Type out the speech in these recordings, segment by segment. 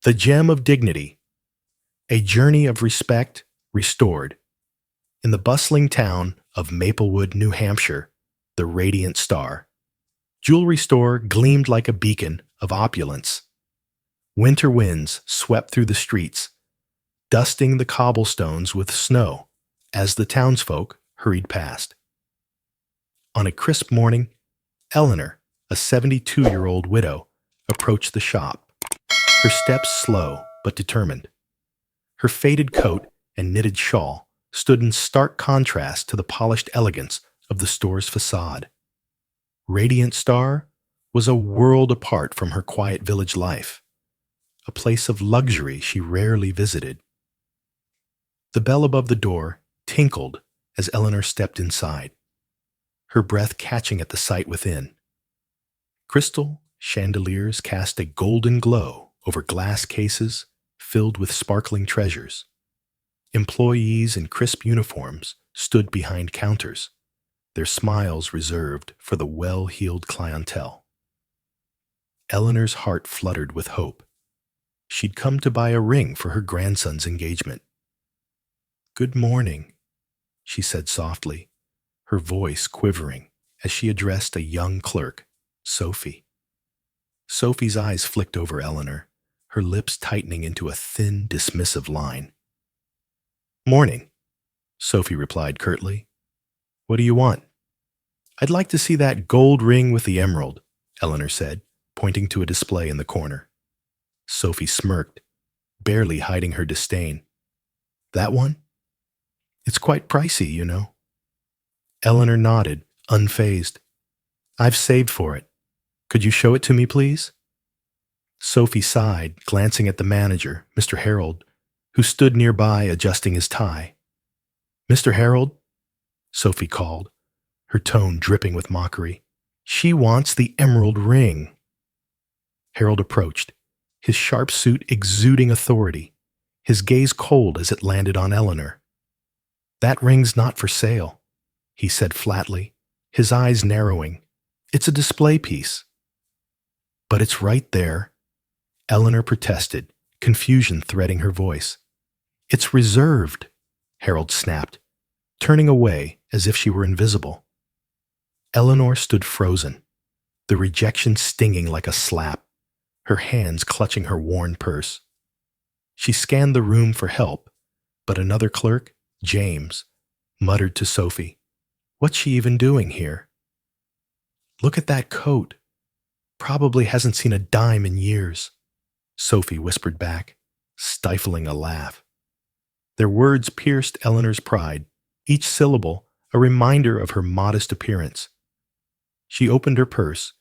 The Gem of Dignity, a journey of respect restored. In the bustling town of Maplewood, New Hampshire, the Radiant Star jewelry store gleamed like a beacon of opulence. Winter winds swept through the streets, dusting the cobblestones with snow as the townsfolk hurried past. On a crisp morning, Eleanor, a 72-year-old widow, approached the shop, her steps slow but determined. Her faded coat and knitted shawl stood in stark contrast to the polished elegance of the store's facade. Radiant Star was a world apart from her quiet village life, a place of luxury she rarely visited. The bell above the door tinkled as Eleanor stepped inside, her breath catching at the sight within. Crystal chandeliers cast a golden glow over glass cases filled with sparkling treasures. Employees in crisp uniforms stood behind counters, their smiles reserved for the well-heeled clientele. Eleanor's heart fluttered with hope. She'd come to buy a ring for her grandson's engagement. "Good morning," she said softly, her voice quivering as she addressed a young clerk, Sophie. Sophie's eyes flicked over Eleanor, her lips tightening into a thin, dismissive line. "Morning," Sophie replied curtly. "What do you want?" "I'd like to see that gold ring with the emerald," Eleanor said, pointing to a display in the corner. Sophie smirked, barely hiding her disdain. "That one? It's quite pricey, you know." Eleanor nodded, unfazed. "I've saved for it. Could you show it to me, please?" Sophie sighed, glancing at the manager, Mr. Harold, who stood nearby adjusting his tie. "Mr. Harold," Sophie called, her tone dripping with mockery. "She wants the emerald ring." Harold approached, his sharp suit exuding authority, his gaze cold as it landed on Eleanor. "That ring's not for sale," he said flatly, his eyes narrowing. "It's a display piece." "But it's right there," Eleanor protested, confusion threading her voice. "It's reserved," Harold snapped, turning away as if she were invisible. Eleanor stood frozen, the rejection stinging like a slap, her hands clutching her worn purse. She scanned the room for help, but another clerk, James, muttered to Sophie, "What's she even doing here?" "Look at that coat. Probably hasn't seen a dime in years," Sophie whispered back, stifling a laugh. Their words pierced Eleanor's pride, each syllable a reminder of her modest appearance. She opened her purse,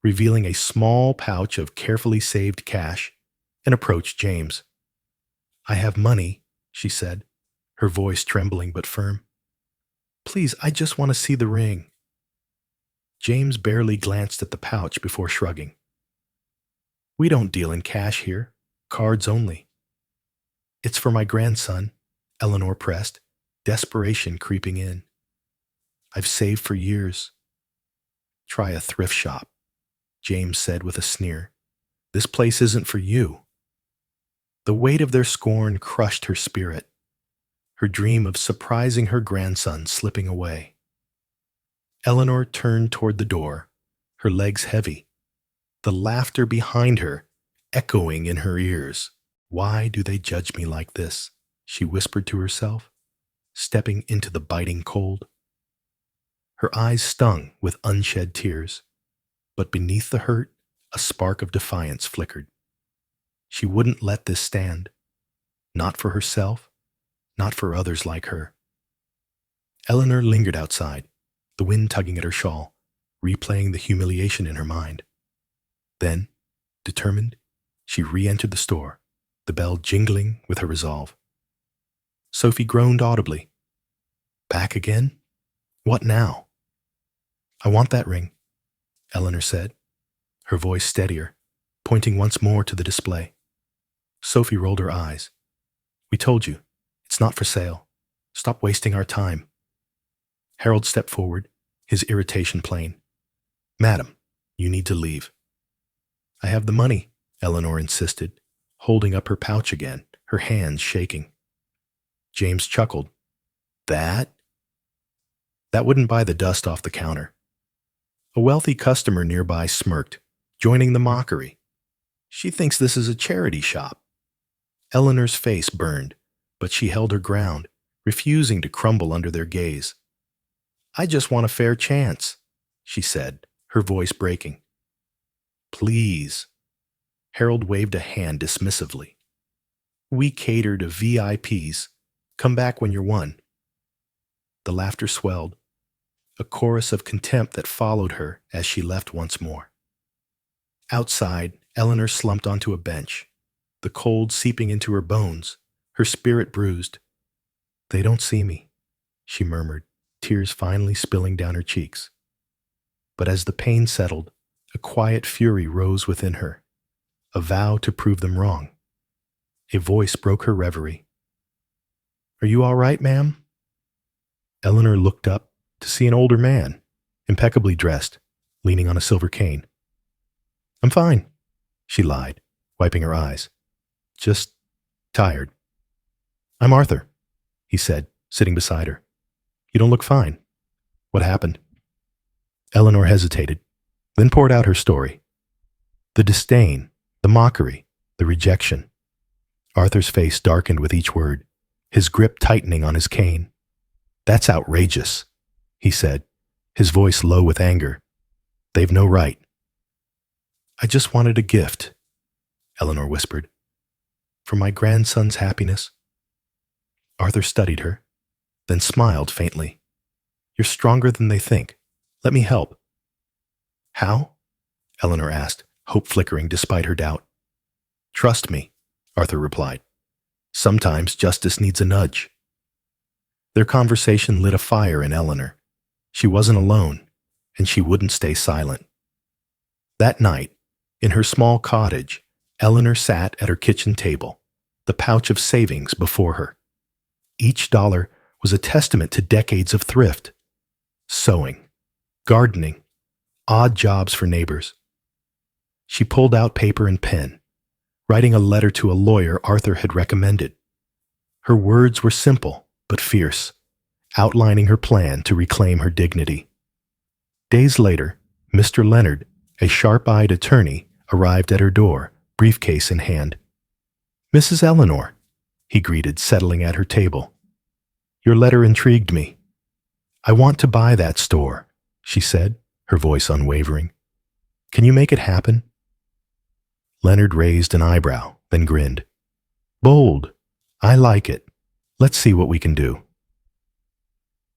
revealing a small pouch of carefully saved cash, and approached James. "I have money," she said, her voice trembling but firm. "Please, I just want to see the ring." James barely glanced at the pouch before shrugging. "We don't deal in cash here, cards only." "It's for my grandson," Eleanor pressed, desperation creeping in. "I've saved for years." "Try a thrift shop," James said with a sneer. "This place isn't for you." The weight of their scorn crushed her spirit, her dream of surprising her grandson slipping away. Eleanor turned toward the door, her legs heavy, the laughter behind her echoing in her ears. "Why do they judge me like this?" she whispered to herself, stepping into the biting cold. Her eyes stung with unshed tears, but beneath the hurt, a spark of defiance flickered. She wouldn't let this stand, not for herself, not for others like her. Eleanor lingered outside, the wind tugging at her shawl, replaying the humiliation in her mind. Then, determined, she re-entered the store, the bell jingling with her resolve. Sophie groaned audibly. "Back again? What now?" "I want that ring," Eleanor said, her voice steadier, pointing once more to the display. Sophie rolled her eyes. "We told you, it's not for sale. Stop wasting our time." Harold stepped forward, his irritation plain. "Madam, you need to leave." "I have the money," Eleanor insisted, holding up her pouch again, her hands shaking. James chuckled. That wouldn't buy the dust off the counter. A wealthy customer nearby smirked, joining the mockery. She thinks this is a charity shop. Eleanor's face burned, but she held her ground, refusing to crumble under their gaze. I just want a fair chance, she said, her voice breaking. Please. Harold waved a hand dismissively. We cater to VIPs. Come back when you're one. The laughter swelled, a chorus of contempt that followed her as she left once more. Outside, Eleanor slumped onto a bench, the cold seeping into her bones, her spirit bruised. They don't see me, she murmured, tears finally spilling down her cheeks. But as the pain settled, a quiet fury rose within her, a vow to prove them wrong. A voice broke her reverie. Are you all right, ma'am? Eleanor looked up to see an older man, impeccably dressed, leaning on a silver cane. I'm fine, she lied, wiping her eyes. Just tired. I'm Arthur, he said, sitting beside her. You don't look fine. What happened? Eleanor hesitated, then poured out her story. The disdain, the mockery, the rejection. Arthur's face darkened with each word, his grip tightening on his cane. That's outrageous, he said, his voice low with anger. They've no right. I just wanted a gift, Eleanor whispered. For my grandson's happiness. Arthur studied her, then smiled faintly. You're stronger than they think. Let me help. How? Eleanor asked, hope flickering despite her doubt. Trust me, Arthur replied. Sometimes justice needs a nudge. Their conversation lit a fire in Eleanor. She wasn't alone, and she wouldn't stay silent. That night, in her small cottage, Eleanor sat at her kitchen table, the pouch of savings before her. Each dollar was a testament to decades of thrift. Sewing, gardening, odd jobs for neighbors. She pulled out paper and pen, writing a letter to a lawyer Arthur had recommended. Her words were simple but fierce, outlining her plan to reclaim her dignity. Days later, Mr. Leonard, a sharp-eyed attorney, arrived at her door, briefcase in hand. Mrs. Eleanor, he greeted, settling at her table. Your letter intrigued me. I want to buy that store, she said, her voice unwavering. Can you make it happen? Leonard raised an eyebrow, then grinned. Bold. I like it. Let's see what we can do.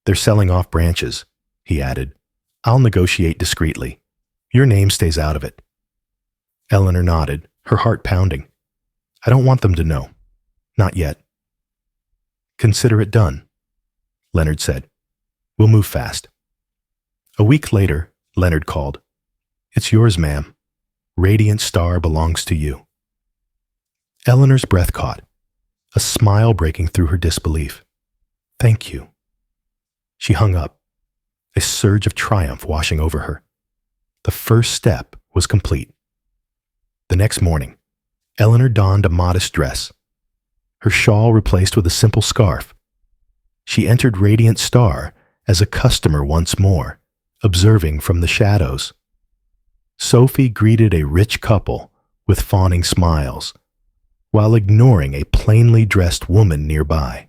They're selling off branches, he added. I'll negotiate discreetly. Your name stays out of it. Eleanor nodded, her heart pounding. I don't want them to know. Not yet. Consider it done, Leonard said. We'll move fast. A week later, Leonard called. It's yours, ma'am. Radiant Star belongs to you. Eleanor's breath caught, a smile breaking through her disbelief. Thank you. She hung up, a surge of triumph washing over her. The first step was complete. The next morning, Eleanor donned a modest dress, her shawl replaced with a simple scarf. She entered Radiant Star as a customer once more, observing from the shadows. Sophie greeted a rich couple with fawning smiles, while ignoring a plainly dressed woman nearby.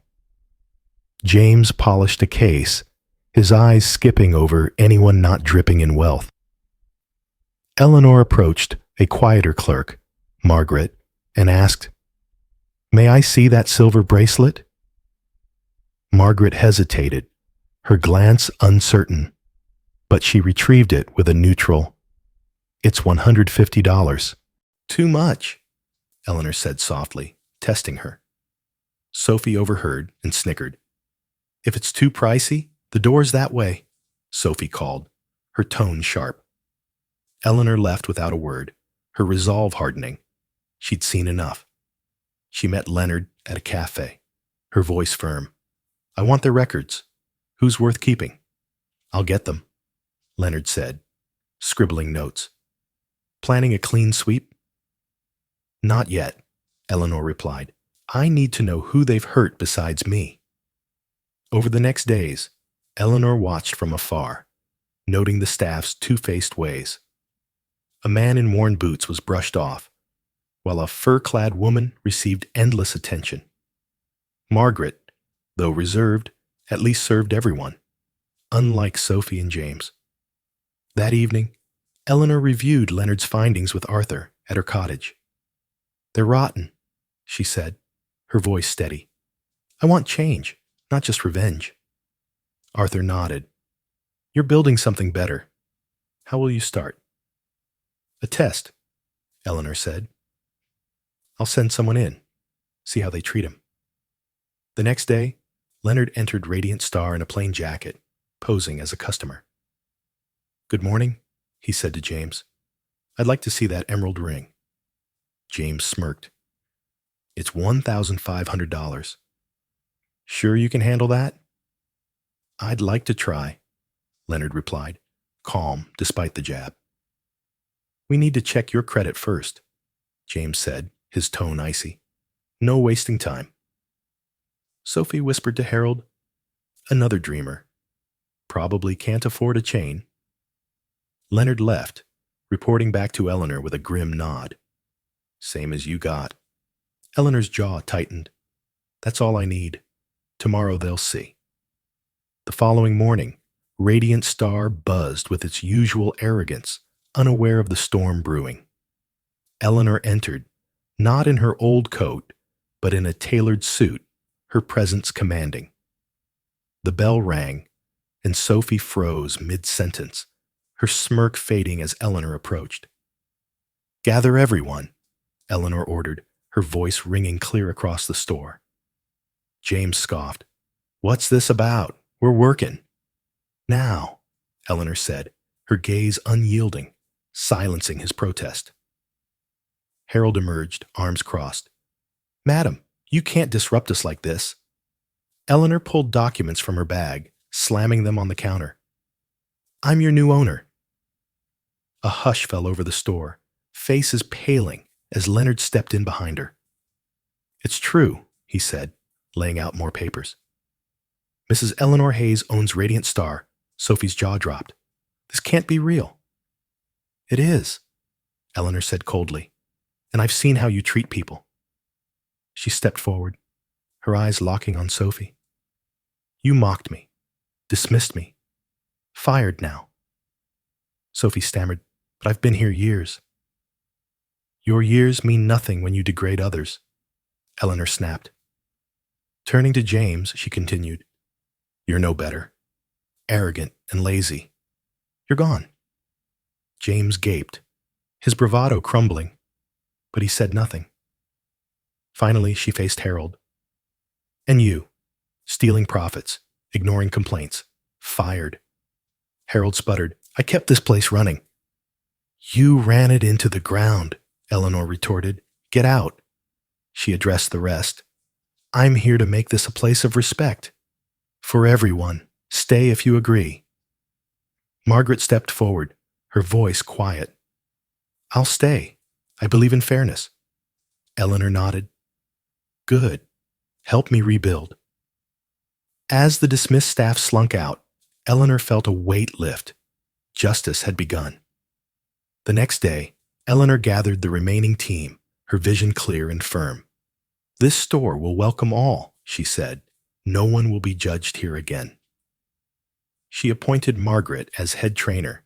James polished a case, his eyes skipping over anyone not dripping in wealth. Eleanor approached a quieter clerk, Margaret, and asked, May I see that silver bracelet? Margaret hesitated, her glance uncertain, but she retrieved it with a neutral, It's $150. Too much, Eleanor said softly, testing her. Sophie overheard and snickered. If it's too pricey, the door's that way, Sophie called, her tone sharp. Eleanor left without a word, her resolve hardening. She'd seen enough. She met Leonard at a cafe, her voice firm. I want their records. Who's worth keeping? I'll get them, Leonard said, scribbling notes. Planning a clean sweep? Not yet, Eleanor replied. I need to know who they've hurt besides me. Over the next days, Eleanor watched from afar, noting the staff's two-faced ways. A man in worn boots was brushed off, while a fur-clad woman received endless attention. Margaret, though reserved, at least served everyone, unlike Sophie and James. That evening, Eleanor reviewed Leonard's findings with Arthur at her cottage. They're rotten, she said, her voice steady. I want change, not just revenge. Arthur nodded. You're building something better. How will you start? A test, Eleanor said. I'll send someone in, see how they treat him. The next day, Leonard entered Radiant Star in a plain jacket, posing as a customer. Good morning, he said to James. I'd like to see that emerald ring. James smirked. It's $1,500. Sure you can handle that? I'd like to try, Leonard replied, calm despite the jab. We need to check your credit first, James said, his tone icy. No wasting time. Sophie whispered to Harold, another dreamer. Probably can't afford a chain. Leonard left, reporting back to Eleanor with a grim nod. Same as you got. Eleanor's jaw tightened. That's all I need. Tomorrow they'll see. The following morning, Radiant Star buzzed with its usual arrogance, unaware of the storm brewing. Eleanor entered, not in her old coat, but in a tailored suit, her presence commanding. The bell rang, and Sophie froze mid-sentence, her smirk fading as Eleanor approached. Gather everyone, Eleanor ordered, her voice ringing clear across the store. James scoffed. What's this about? We're working. Now, Eleanor said, her gaze unyielding, silencing his protest. Harold emerged, arms crossed. Madam, you can't disrupt us like this. Eleanor pulled documents from her bag, slamming them on the counter. I'm your new owner. A hush fell over the store, faces paling as Leonard stepped in behind her. It's true, he said, laying out more papers. Mrs. Eleanor Hayes owns Radiant Star. Sophie's jaw dropped. This can't be real. It is, Eleanor said coldly, and I've seen how you treat people. She stepped forward, her eyes locking on Sophie. You mocked me, dismissed me, fired now. Sophie stammered, but I've been here years. Your years mean nothing when you degrade others, Eleanor snapped. Turning to James, she continued, You're no better. Arrogant and lazy. You're gone. James gaped, his bravado crumbling, but he said nothing. Finally, she faced Harold. And you, stealing profits, ignoring complaints, fired. Harold sputtered, I kept this place running. You ran it into the ground, Eleanor retorted. Get out. She addressed the rest. I'm here to make this a place of respect. For everyone. Stay if you agree. Margaret stepped forward, her voice quiet. I'll stay. I believe in fairness. Eleanor nodded. Good. Help me rebuild. As the dismissed staff slunk out, Eleanor felt a weight lift. Justice had begun. The next day, Eleanor gathered the remaining team, her vision clear and firm. This store will welcome all, she said. No one will be judged here again. She appointed Margaret as head trainer,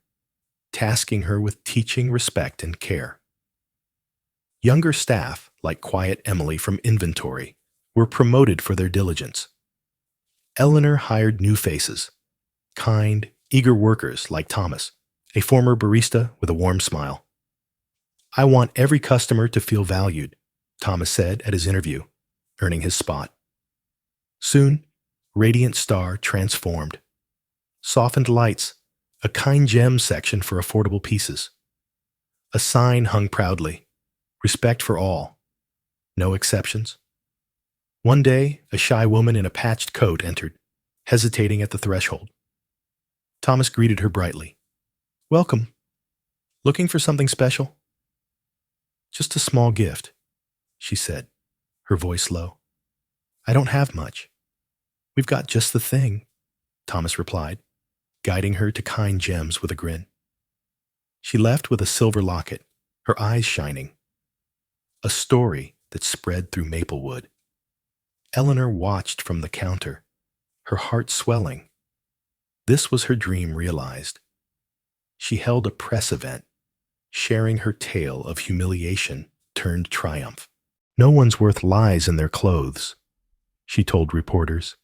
tasking her with teaching respect and care. Younger staff, like Quiet Emily from inventory, were promoted for their diligence. Eleanor hired new faces, kind, eager workers like Thomas, a former barista with a warm smile. I want every customer to feel valued, Thomas said at his interview, earning his spot. Soon, Radiant Star transformed. Softened lights, a kind gem section for affordable pieces. A sign hung proudly, respect for all, no exceptions. One day, a shy woman in a patched coat entered, hesitating at the threshold. Thomas greeted her brightly. Welcome. Looking for something special? Just a small gift. she said, her voice low. I don't have much. We've got just the thing, Thomas replied, guiding her to kind gems with a grin. She left with a silver locket, her eyes shining. A story that spread through Maplewood. Eleanor watched from the counter, her heart swelling. This was her dream realized. She held a press event, sharing her tale of humiliation turned triumph. No one's worth lies in their clothes, she told reporters.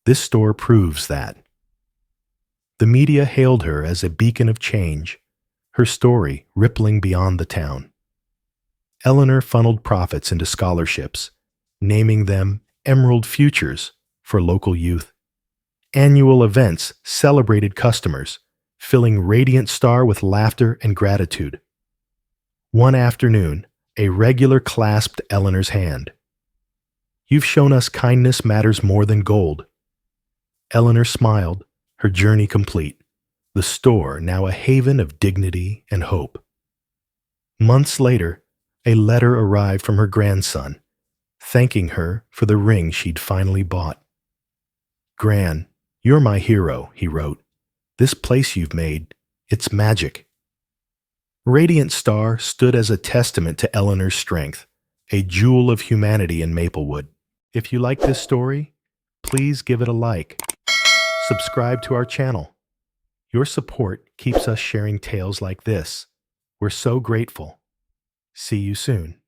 This store proves that. The media hailed her as a beacon of change, her story rippling beyond the town. Eleanor funneled profits into scholarships, naming them Emerald Futures for local youth. Annual events celebrated customers, filling Radiant Star with laughter and gratitude. One afternoon, a regular clasped Eleanor's hand. You've shown us kindness matters more than gold. Eleanor smiled, her journey complete, the store now a haven of dignity and hope. Months later, a letter arrived from her grandson, thanking her for the ring she'd finally bought. Gran, you're my hero, he wrote. This place you've made, it's magic. Radiant Star stood as a testament to Eleanor's strength, a jewel of humanity in Maplewood. If you like this story, please give it a like. Subscribe to our channel. Your support keeps us sharing tales like this. We're so grateful. See you soon.